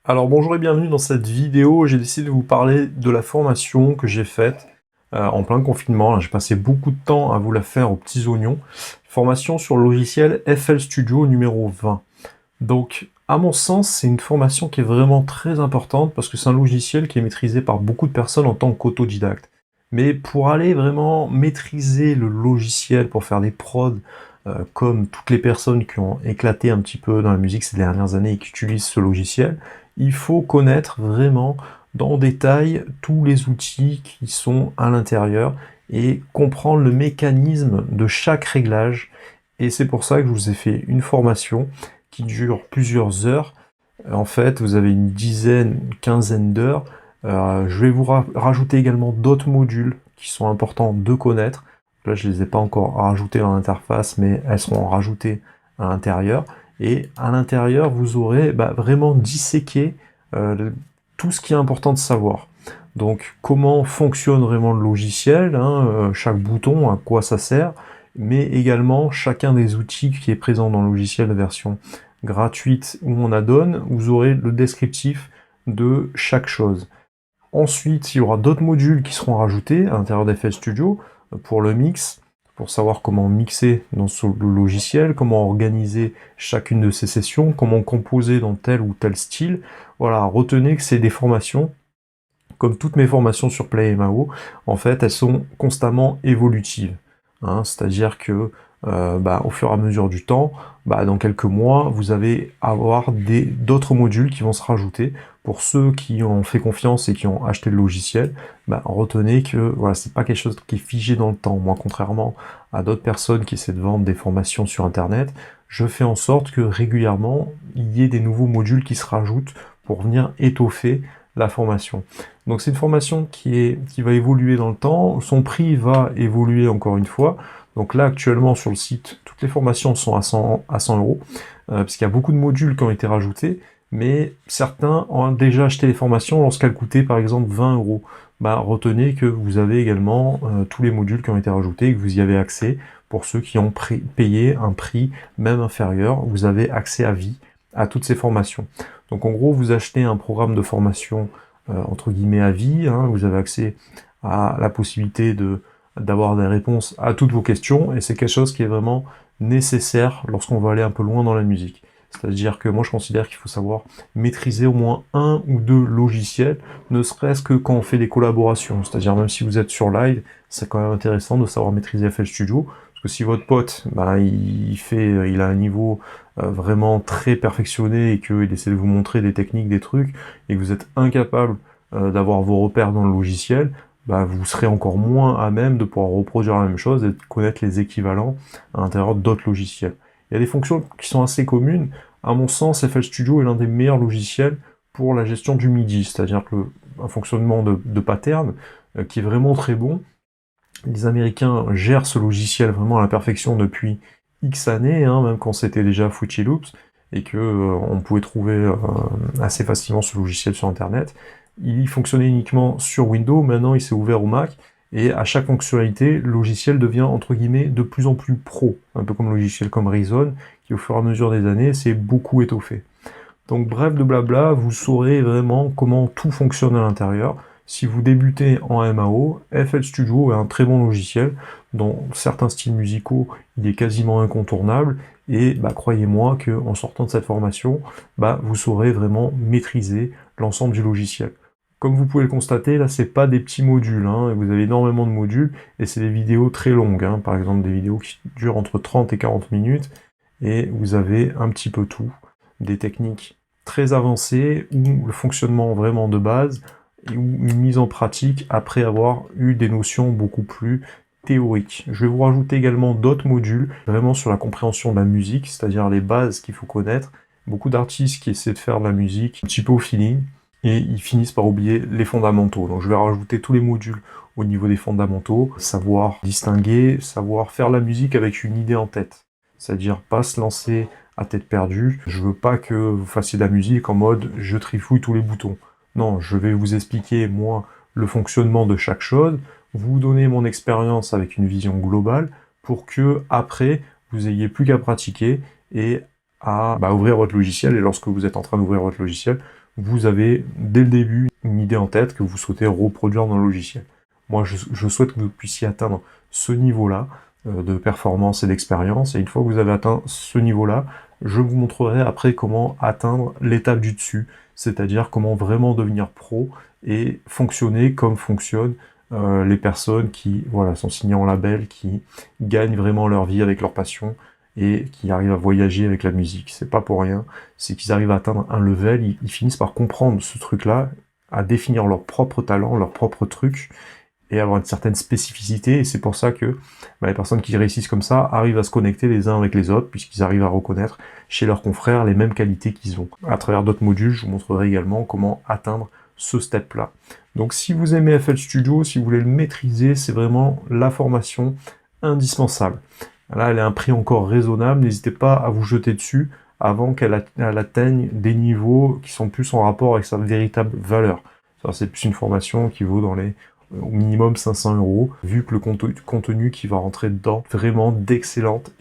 Alors bonjour et bienvenue dans cette vidéo. J'ai décidé de vous parler de la formation que j'ai faite en plein confinement. Là, j'ai passé beaucoup de temps à vous la faire aux petits oignons. Formation sur le logiciel FL Studio numéro 20. Donc, à mon sens, c'est une formation qui est vraiment très importante parce que c'est un logiciel qui est maîtrisé par beaucoup de personnes en tant qu'autodidacte. Mais pour aller vraiment maîtriser le logiciel, pour faire des prods, comme toutes les personnes qui ont éclaté un petit peu dans la musique ces dernières années et qui utilisent ce logiciel, il faut connaître vraiment dans le détail tous les outils qui sont à l'intérieur et comprendre le mécanisme de chaque réglage. Et c'est pour ça que je vous ai fait une formation qui dure plusieurs heures. En fait, vous avez une dizaine, une quinzaine d'heures. Je vais vous rajouter également d'autres modules qui sont importants de connaître. Là, je ne les ai pas encore rajoutés dans l'interface, mais elles seront rajoutées à l'intérieur. Et à l'intérieur, vous aurez vraiment disséqué tout ce qui est important de savoir. Donc, comment fonctionne vraiment le logiciel, chaque bouton, à quoi ça sert, mais également chacun des outils qui est présent dans le logiciel de version gratuite ou en add-on, vous aurez le descriptif de chaque chose. Ensuite, il y aura d'autres modules qui seront rajoutés à l'intérieur d'FL Studio pour le mix, pour savoir comment mixer dans ce logiciel, comment organiser chacune de ces sessions, comment composer dans tel ou tel style. Voilà, retenez que c'est des formations, comme toutes mes formations sur PlayMAO, en fait, elles sont constamment évolutives. C'est-à-dire que au fur et à mesure du temps, dans quelques mois, vous allez avoir d'autres modules qui vont se rajouter. Pour ceux qui ont fait confiance et qui ont acheté le logiciel, retenez que voilà, c'est pas quelque chose qui est figé dans le temps. Moi, contrairement à d'autres personnes qui essaient de vendre des formations sur Internet, je fais en sorte que régulièrement, il y ait des nouveaux modules qui se rajoutent pour venir étoffer la formation. Donc c'est une formation qui va évoluer dans le temps, son prix va évoluer encore une fois. Donc là actuellement sur le site, toutes les formations sont à 100 euros, parce qu'il y a beaucoup de modules qui ont été rajoutés, mais certains ont déjà acheté les formations lorsqu'elles coûtaient par exemple 20 euros. Retenez que vous avez également tous les modules qui ont été rajoutés et que vous y avez accès. Pour ceux qui ont payé un prix même inférieur, vous avez accès à vie à toutes ces formations. Donc en gros, vous achetez un programme de formation entre guillemets à vie, vous avez accès à la possibilité d'avoir des réponses à toutes vos questions, et c'est quelque chose qui est vraiment nécessaire lorsqu'on va aller un peu loin dans la musique. C'est-à-dire que moi je considère qu'il faut savoir maîtriser au moins un ou deux logiciels, ne serait-ce que quand on fait des collaborations. C'est-à-dire même si vous êtes sur live, c'est quand même intéressant de savoir maîtriser FL Studio, parce que si votre pote, il a un niveau vraiment très perfectionné et qu'il essaie de vous montrer des techniques, des trucs, et que vous êtes incapable d'avoir vos repères dans le logiciel, vous serez encore moins à même de pouvoir reproduire la même chose et de connaître les équivalents à l'intérieur d'autres logiciels. Il y a des fonctions qui sont assez communes. À mon sens, FL Studio est l'un des meilleurs logiciels pour la gestion du MIDI, c'est-à-dire un fonctionnement de pattern qui est vraiment très bon. Les Américains gèrent ce logiciel vraiment à la perfection depuis X années, même quand c'était déjà Fruity Loops, et que on pouvait trouver assez facilement ce logiciel sur Internet. Il fonctionnait uniquement sur Windows, maintenant il s'est ouvert au Mac, et à chaque fonctionnalité, le logiciel devient entre guillemets de plus en plus pro, un peu comme le logiciel comme Reason, qui au fur et à mesure des années s'est beaucoup étoffé. Donc bref de blabla, vous saurez vraiment comment tout fonctionne à l'intérieur. Si vous débutez en MAO, FL Studio est un très bon logiciel. Dans certains styles musicaux, il est quasiment incontournable. Et croyez-moi qu'en sortant de cette formation, vous saurez vraiment maîtriser l'ensemble du logiciel. Comme vous pouvez le constater, là, c'est pas des petits modules, vous avez énormément de modules, et c'est des vidéos très longues, par exemple des vidéos qui durent entre 30 et 40 minutes, et vous avez un petit peu tout, des techniques très avancées, ou le fonctionnement vraiment de base, ou une mise en pratique après avoir eu des notions beaucoup plus théoriques. Je vais vous rajouter également d'autres modules, vraiment sur la compréhension de la musique, c'est-à-dire les bases qu'il faut connaître. Beaucoup d'artistes qui essaient de faire de la musique un petit peu au feeling, et ils finissent par oublier les fondamentaux. Donc je vais rajouter tous les modules au niveau des fondamentaux, savoir distinguer, savoir faire la musique avec une idée en tête. C'est-à-dire pas se lancer à tête perdue. Je veux pas que vous fassiez de la musique en mode je trifouille tous les boutons. Non, je vais vous expliquer, moi, le fonctionnement de chaque chose, vous donner mon expérience avec une vision globale, pour que, après, vous ayez plus qu'à pratiquer et à ouvrir votre logiciel, et lorsque vous êtes en train d'ouvrir votre logiciel, vous avez dès le début une idée en tête que vous souhaitez reproduire dans le logiciel. Moi, je souhaite que vous puissiez atteindre ce niveau-là de performance et d'expérience, et une fois que vous avez atteint ce niveau-là, je vous montrerai après comment atteindre l'étape du dessus, c'est-à-dire comment vraiment devenir pro et fonctionner comme fonctionnent les personnes qui voilà, sont signées en label, qui gagnent vraiment leur vie avec leur passion et qui arrivent à voyager avec la musique. C'est pas pour rien, c'est qu'ils arrivent à atteindre un level, ils finissent par comprendre ce truc-là, à définir leur propre talent, leur propre truc, et avoir une certaine spécificité, et c'est pour ça que les personnes qui réussissent comme ça arrivent à se connecter les uns avec les autres, puisqu'ils arrivent à reconnaître chez leurs confrères les mêmes qualités qu'ils ont. À travers d'autres modules, je vous montrerai également comment atteindre ce step-là. Donc si vous aimez FL Studio, si vous voulez le maîtriser, c'est vraiment la formation indispensable. Là, elle a un prix encore raisonnable, n'hésitez pas à vous jeter dessus avant qu'elle atteigne des niveaux qui sont plus en rapport avec sa véritable valeur. C'est plus une formation qui vaut dans les au minimum 500 €, vu que le contenu qui va rentrer dedans, vraiment d'excellente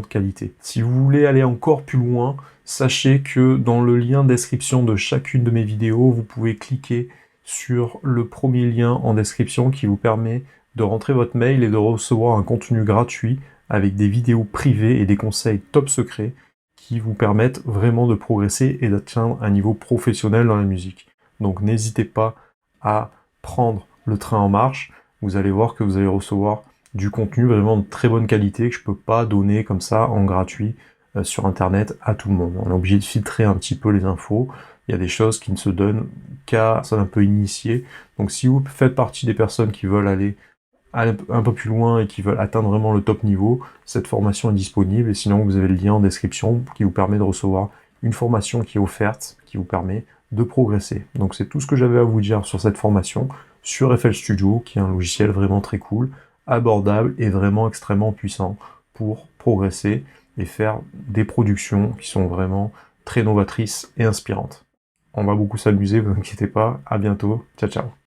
qualité. Si vous voulez aller encore plus loin, sachez que dans le lien de description de chacune de mes vidéos, vous pouvez cliquer sur le premier lien en description qui vous permet de rentrer votre mail et de recevoir un contenu gratuit avec des vidéos privées et des conseils top secrets qui vous permettent vraiment de progresser et d'atteindre un niveau professionnel dans la musique. Donc n'hésitez pas à prendre le train en marche, vous allez voir que vous allez recevoir du contenu vraiment de très bonne qualité que je peux pas donner comme ça en gratuit sur internet à tout le monde. On est obligé de filtrer un petit peu les infos, il y a des choses qui ne se donnent qu'à personnes un peu initiées. Donc si vous faites partie des personnes qui veulent aller un peu plus loin et qui veulent atteindre vraiment le top niveau, cette formation est disponible, et sinon vous avez le lien en description qui vous permet de recevoir une formation qui est offerte, qui vous permet de progresser. Donc c'est tout ce que j'avais à vous dire sur cette formation, sur FL Studio, qui est un logiciel vraiment très cool, abordable et vraiment extrêmement puissant pour progresser et faire des productions qui sont vraiment très novatrices et inspirantes. On va beaucoup s'amuser, vous inquiétez pas, à bientôt, ciao ciao.